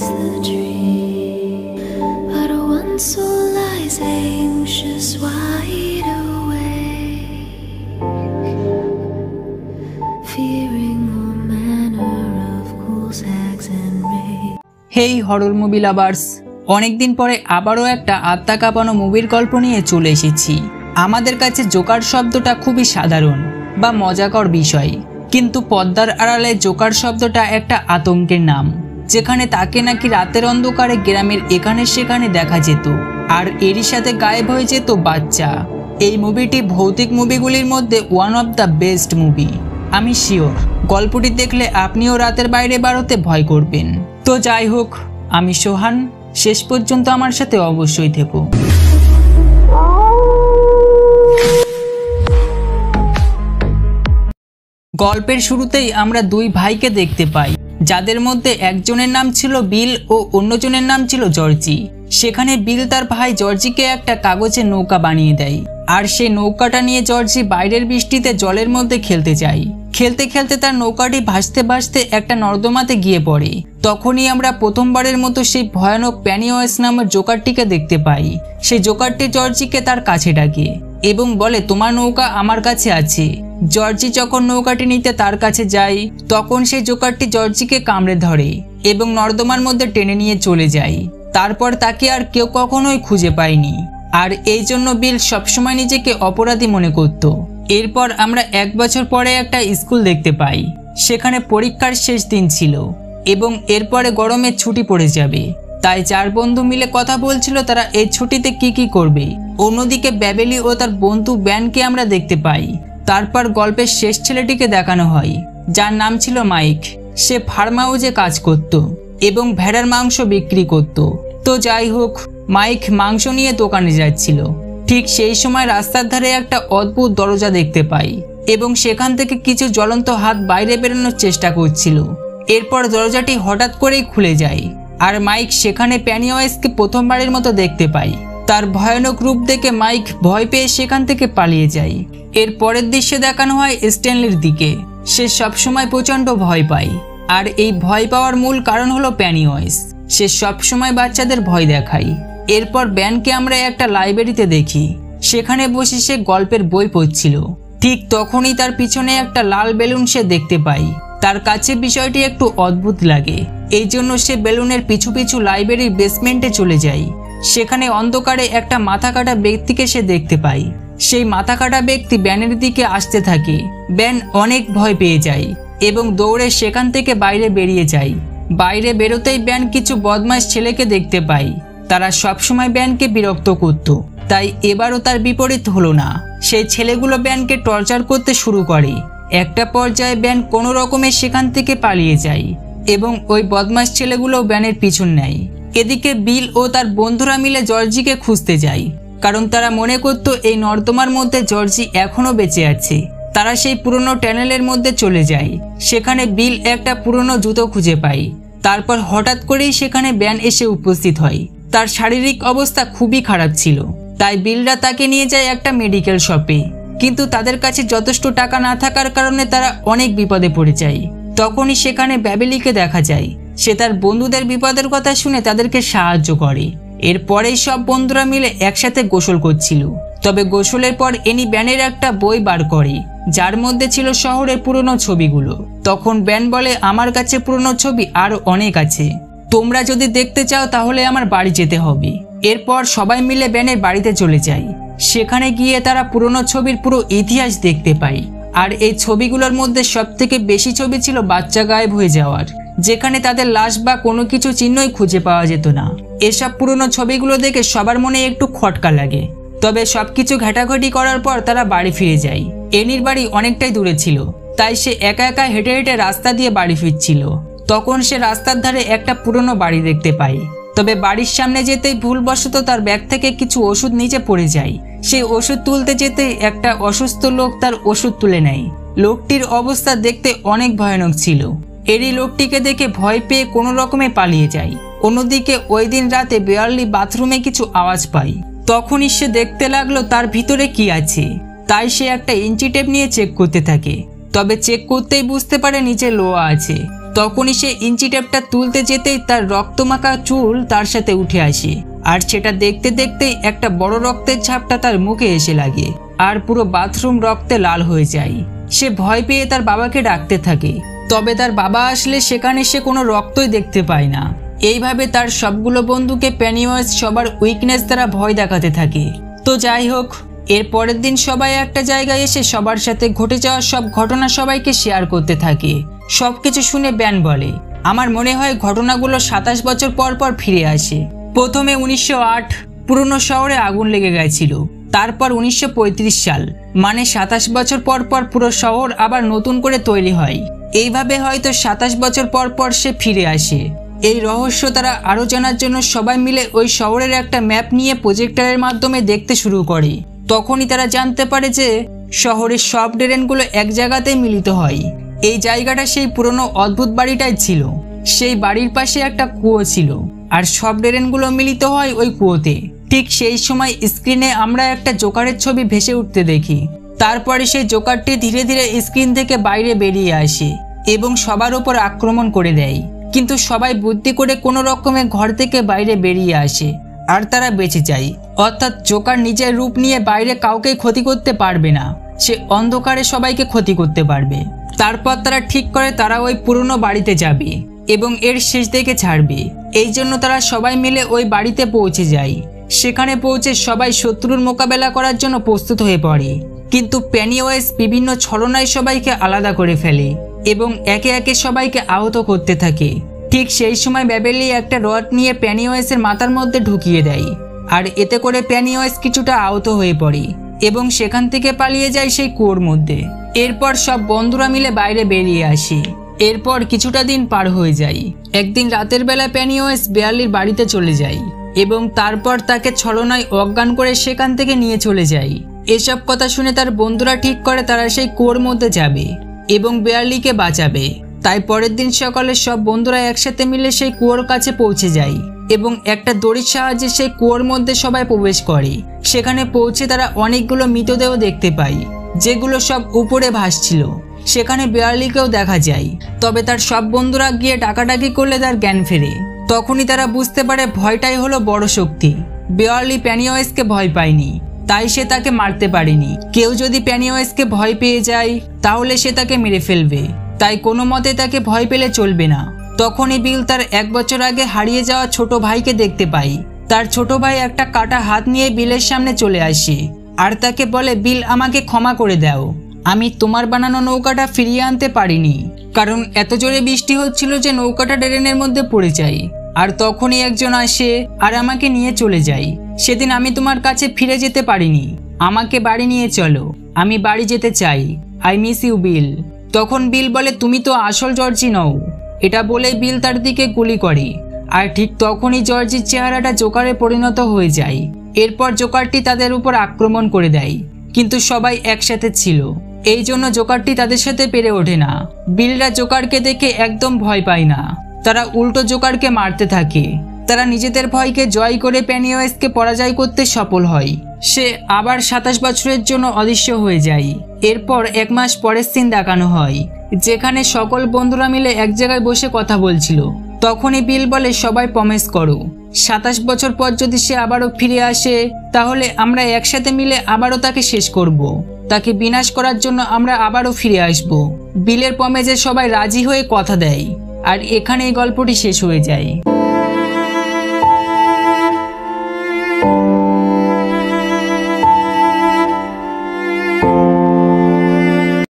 it's the dream, but one soul lies anxious, wide awake, fearing all manner of cool sags and rain. Hey horror movie lovers, অনেকদিন পরে আবারও একটা আত্মা কাঁপানো মুভির গল্প নিয়ে চলে এসেছি। আমাদের কাছে জোকার শব্দটা খুবই সাধারণ বা মজাকর বিষয়, কিন্তু পর্দার আড়ালে জোকার শব্দটা একটা আতঙ্কের নাম, যেখানে তাকে নাকি রাতের অন্ধকারে গ্রামের এখানে সেখানে দেখা যেত, আর এরই সাথে গায়েব হয়ে যেত বাচ্চা। এই মুভিটি ভৌতিক মুভিগুলির মধ্যে one of the best movie. আমি শিওর গল্পটি দেখলে আপনিও রাতের বাইরে বেরোতে ভয় করবেন। তো যাই হোক, আমি সোহান, শেষ পর্যন্ত আমার সাথে অবশ্যই থেকো। গল্পের শুরুতেই আমরা দুই ভাইকে দেখতে পাই, যাদের মধ্যে একজনের নাম ছিল বিল ও অন্যজনের নাম ছিল জর্জি। সেখানে বিল তার ভাই জর্জিকে একটা কাগজের নৌকা বানিয়ে দেয়, আর সেই নৌকাটা নিয়ে জর্জি বাইরের বৃষ্টিতে জলের মধ্যে খেলতে যায়। খেলতে খেলতে তার নৌকাটি ভাসতে ভাসতে একটা নর্দমাতে গিয়ে পড়ে। তখনই আমরা প্রথমবারের মতো সেই ভয়ানক পেনিওয়াইজ নামের জোকারটিকে দেখতে পাই। সেই জোকারটি জর্জিকে তার কাছে ডাকে এবং বলে, তোমার নৌকা আমার কাছে আছে। জর্জি যখন নৌকাটি নিতে তার কাছে যায়, তখন সেই জোকারটি জর্জিকে কামড়ে ধরে এবং নর্দমার মধ্যে টেনে নিয়ে চলে যায়। তারপর তাকে আর কেউ কখনোই খুঁজে পায়নি, আর এই জন্য বিল সবসময় নিজেকে অপরাধী মনে করত। এরপর আমরা 1 বছর পরে একটা স্কুল দেখতে পাই। সেখানে পরীক্ষার শেষ দিন ছিল এবং এরপরে গরমের ছুটি পড়ে যাবে, তাই 4 বন্ধু মিলে কথা বলছিল তারা এই ছুটিতে কি করবে। অন্যদিকে ব্যাবেলি ও তার বন্ধু ব্যানকে আমরা দেখতে পাই। তারপর গল্পের শেষ ছেলেটিকে দেখানো হয়, যার নাম ছিল মাইক। সে ফার্ম হাউসে কাজ করত এবং ভেড়ার মাংস বিক্রি করত। তো যাই হোক, মাইক মাংস নিয়ে দোকানে যাচ্ছিল। ঠিক সেই সময় রাস্তার ধারে একটা অদ্ভুত দরজা দেখতে পাই এবং সেখান থেকে কিছু জ্বলন্ত হাত বাইরে বেরোনোর চেষ্টা করছিল। এরপর দরজাটি হঠাৎ করেই খুলে যায়, আর মাইক সেখানে পেনিওয়াইজকে প্রথমবারের মতো দেখতে পায়। তার ভয়ানক রূপ দেখে মাইক ভয় পেয়ে সেখান থেকে পালিয়ে যায়। এর পরের দৃশ্যে দেখানো হয় স্ট্যানলির দিকে। সে সবসময় প্রচণ্ড ভয় পায়, আর এই ভয় পাওয়ার মূল কারণ হলো পেনিওয়াইজ। সে সবসময় বাচ্চাদের ভয় দেখায়। এরপর ব্যানকে আমরা একটা লাইব্রেরিতে দেখি। সেখানে বসে সে গল্পের বই পড়ছিল। ঠিক তখনই তার পিছনে একটা লাল বেলুন সে দেখতে পায়। তার কাছে বিষয়টি একটু অদ্ভুত লাগে, এই জন্য সে বেলুনের পিছু পিছু লাইব্রেরির বেসমেন্টে চলে যায়। সেখানে অন্ধকারে একটা মাথা কাটা ব্যক্তিকে সে দেখতে পায়। সেই মাথা কাটা ব্যক্তি ব্যানের দিকে আসতে থাকে। ব্যান অনেক ভয় পেয়ে যায় এবং দৌড়ে সেখান থেকে বাইরে বেরিয়ে যায়। বাইরে বেরোতেই ব্যান কিছু বদমাশ ছেলেকে দেখতে পায়। তারা সবসময় ব্যানকে বিরক্ত করত, তাই এবারও তার বিপরীত হলো না। সেই ছেলেগুলো ব্যানকে টর্চার করতে শুরু করে। একটা পর্যায়ে ব্যান কোনো রকমে সেখান থেকে পালিয়ে যায় এবং ওই বদমাশ ছেলেগুলো ব্যানের পিছন নেয়। এদিকে বিল ও তার বন্ধুরা মিলে জর্জিকে খুঁজতে যায়, কারণ তারা মনে করত এই নর্দমার মধ্যে জর্জি এখনো বেঁচে আছে। তারা সেই পুরনো টানেলের মধ্যে চলে যায়। সেখানে বিল একটা পুরনো জুতো খুঁজে পায়। তারপর হঠাৎ করেই সেখানে ব্যান এসে উপস্থিত হয়। তার শারীরিক অবস্থা খুবই খারাপ ছিল, তাই বিলরা তাকে নিয়ে যায় একটা মেডিকেল শপে। কিন্তু তাদের কাছে যথেষ্ট টাকা না থাকার কারণে তারা অনেক বিপদে পড়ে যায়। তখনই সেখানে ব্যাবেলিকে দেখা যায়। সে তার বন্ধুদের বিপদের কথা শুনে তাদেরকে সাহায্য করে। এরপরেই সব বন্ধুরা মিলে একসাথে গোসল করছিল। তবে গোসলের পর এনি ব্যানের একটা বই বার করে, যার মধ্যে ছিল শহরের পুরনো ছবিগুলো। তখন ব্যান বলে, আমার কাছে পুরনো ছবি আরো অনেক আছে, তোমরা যদি দেখতে চাও তাহলে আমার বাড়ি যেতে হবে। এরপর সবাই মিলে ব্যানের বাড়িতে চলে যায়। সেখানে গিয়ে তারা পুরনো ছবির পুরো ইতিহাস দেখতে পায়। আর এই ছবিগুলোর মধ্যে সবথেকে বেশি ছবি ছিল বাচ্চা গায়েব হয়ে যাওয়ার, যেখানে তাদের লাশ বা কোনো কিছু চিহ্নই খুঁজে পাওয়া যেত না। এসব পুরনো ছবিগুলো দেখে সবার মনে একটু খটকা লাগে। তবে সবকিছু ঘাটাঘাটি করার পর তারা বাড়ি ফিরে যায়। এনির বাড়ি অনেকটাই দূরে ছিল, তাই সে একা একা হেঁটে হেঁটে রাস্তা দিয়ে বাড়ি ফিরছিল। তখন সে রাস্তার ধারে একটা পুরনো বাড়ি দেখতে পায়। তবে বাড়ির সামনে যেতেই ভুলবশত তার ব্যাগ থেকে কিছু ওষুধ নিচে পড়ে যায়। সেই ওষুধ তুলতে যেতে একটা অসুস্থ লোক তার ওষুধ তুলে নেয়। লোকটির অবস্থা দেখতে অনেক ভয়ানক ছিল। এরই লোকটিকে দেখে ভয় পেয়ে কোনো রকমে পালিয়ে যায়। অন্যদিকে ওই দিন রাতে বেয়ারলি বাথরুমে কিছু আওয়াজ পায়। তখনই সে দেখতে লাগলো তার ভিতরে কি আছে। তাই সে একটা ইঞ্চি টেপ নিয়ে চেক করতে থাকে। তবে চেক করতেই বুঝতে পারে নিচে লোহা আছে। তখনই সে ইঞ্চি টেপটা তুলতে যেতেই তার রক্তমাখা চুল তার সাথে উঠে আসে, আর সেটা দেখতে দেখতেই একটা বড় রক্তের ছাপটা তার মুখে এসে লাগে, আর পুরো বাথরুম রক্তে লাল হয়ে যায়। সে ভয় পেয়ে তার বাবাকে ডাকতে থাকে, তবে তার বাবা আসলে সেখানে সে কোনো রক্তই দেখতে পায় না। এইভাবে তার সবগুলো বন্ধুকে পেনিওয়াইজ সবার উইকনেস দ্বারা ভয় দেখাতে থাকে। তো যাই হোক, এর পরের দিন সবাই একটা জায়গায় এসে সবার সাথে ঘটে যাওয়া সব ঘটনা সবাইকে শেয়ার করতে থাকে। সবকিছু শুনে ব্যান বলে, আমার মনে হয় ঘটনাগুলো 27 বছর পর পর ফিরে আসে। প্রথমে 1908 পুরনো শহরে আগুন লেগে গেছিল, তারপর 1935 সাল, মানে 27 বছর পর পর পুরো শহর আবার নতুন করে তৈরি হয়। এইভাবে হয়তো 27 বছর পর পর সে ফিরে আসে। এই রহস্য তারা আরও জানার জন্য সবাই মিলে ওই শহরের একটা ম্যাপ নিয়ে প্রজেক্টরের মাধ্যমে দেখতে শুরু করে। তখনই তারা জানতে পারে যে শহরের সব ড্রেনগুলো এক জায়গাতেই মিলিত হয়। এই জায়গাটা সেই পুরনো অদ্ভুত বাড়িটাই ছিল। সেই বাড়ির পাশে একটা কুয়ো ছিল, আর সব ড্রেনগুলো মিলিত হয় ওই কুয়োতে। ঠিক সেই সময় স্ক্রিনে আমরা একটা জোকারের ছবি ভেসে উঠতে দেখি। তারপরে সেই জোকারটি ধীরে ধীরে স্ক্রিন থেকে বাইরে বেরিয়ে আসে এবং সবার উপর আক্রমণ করে দেয়। কিন্তু সবাই বুদ্ধি করে কোনো রকমে ঘর থেকে বাইরে বেরিয়ে আসে, আর তারা বেঁচে যায়। অর্থাৎ জোকার নিজের রূপ নিয়ে বাইরে কাউকেই ক্ষতি করতে পারবে না, সে অন্ধকারে সবাইকে ক্ষতি করতে পারবে। তারপর তারা ঠিক করে তারা ওই পুরনো বাড়িতে যাবে এবং এর শেষ দিকে ছাড়বে। এই জন্য তারা সবাই মিলে ওই বাড়িতে পৌঁছে যায়। সেখানে পৌঁছে সবাই শত্রুর মোকাবেলা করার জন্য প্রস্তুত হয়ে পড়ে, কিন্তু পেনিওয়াইজ বিভিন্ন ছলনায় সবাইকে আলাদা করে ফেলে এবং একে একে সবাইকে আহত করতে থাকে। ঠিক সেই সময় বেবেলি একটা রড নিয়ে পেনিওয়াইজের মাথার মধ্যে ঢুকিয়ে দেয়, আর এতে করে পেনিওয়াইজ কিছুটা আহত হয়ে পড়ে এবং সেখান থেকে পালিয়ে যায় সেই কুয়োর মধ্যে। এরপর সব বন্ধুরা মিলে বাইরে বেরিয়ে আসে। এরপর কিছুটা দিন পার হয়ে যায়। একদিন রাতের বেলা পেনিওয়াইজ বেয়ার্লির বাড়িতে চলে যায় এবং তারপর তাকে ছলনায় অজ্ঞান করে সেখান থেকে নিয়ে চলে যায়। এসব কথা শুনে তার বন্ধুরা ঠিক করে তারা সেই কুয়োর মধ্যে যাবে এবং বেয়ার্লিকে বাঁচাবে। তাই পরের দিন সকালে সব বন্ধুরা একসাথে মিলে সেই কুয়োর কাছে পৌঁছে যায় এবং একটা দড়ির সাহায্যে সেই কুয়োর মধ্যে সবাই প্রবেশ করে। সেখানে পৌঁছে তারা অনেকগুলো মৃতদেহ দেখতে পায়, যেগুলো সব উপরে ভাসছিল। সেখানে বেয়ার্লিকেও দেখা যায়, তবে তার সব বন্ধুরা গিয়ে ডাকাডাকি করলে তার জ্ঞান ফেরে। তখনই তারা বুঝতে পারে ভয়টাই হলো বড় শক্তি। বেয়ার্লি পেনিওয়াইজকে ভয় পায়নি, তাই সে তাকে মারতে পারেনি। কেউ যদি পেনিওয়াইজকে ভয় পেয়ে যায় তাহলে সে তাকে মেরে ফেলবে, তাই কোনো মতে তাকে ভয় পেলে চলবে না। তখনই বিল তার 1 বছর আগে হারিয়ে যাওয়া ছোট ভাইকে দেখতে পায়। তার ছোট ভাই একটা কাটা হাত নিয়ে বিলের সামনে চলে আসে আর তাকে বলে, বিল, আমাকে ক্ষমা করে দাও, আমি তোমার বানানো নৌকাটা ফিরিয়ে আনতে পারিনি, কারণ এত জোরে বৃষ্টি হচ্ছিল যে নৌকাটা ড্রেনের মধ্যে পড়ে যায়। আর তখনই একজন আসে আর আমাকে নিয়ে চলে যায়। সেদিন আমি তোমার কাছে ফিরে যেতে পারিনি, আমাকে বাড়ি নিয়ে চলো, আমি বাড়ি যেতে চাই, আই মিস ইউ বিল। তখন বিল বলে, তুমি তো আসল জর্জি নও। এটা বলে বিল তার দিকে গুলি করে, আর ঠিক তখনই জর্জির চেহারাটা জোকারে পরিণত হয়ে যায়। এরপর জোকারটি তাদের উপর আক্রমণ করে দেয়, কিন্তু সবাই একসাথে ছিল, এই জন্য জোকারটি তাদের সাথে পেরে ওঠে না। বিলরা জোকারকে দেখে একদম ভয় পায় না, তারা উল্টো জোকারকে মারতে থাকে। তারা নিজেদের ভয়কে জয় করে পেনিওয়াইজকে পরাজয় করতে সফল হয়। সে আবার 27 বছরের জন্য অদৃশ্য হয়ে যায়। এরপর 1 মাস পরের সিন দেখানো হয়, যেখানে সকল বন্ধুরা মিলে এক জায়গায় বসে কথা বলছিল। তখনই বিল বলে, সবাই প্রমিস করো, 27 বছর পর যদি সে আবারও ফিরে আসে তাহলে আমরা একসাথে মিলে আবারও তাকে শেষ করব। তাকে বিনাশ করার জন্য আমরা আবারও ফিরে আসব। বিলের প্রমিসে সবাই রাজি হয়ে কথা দেয়, আর এখানেই গল্পটি শেষ হয়ে যায়।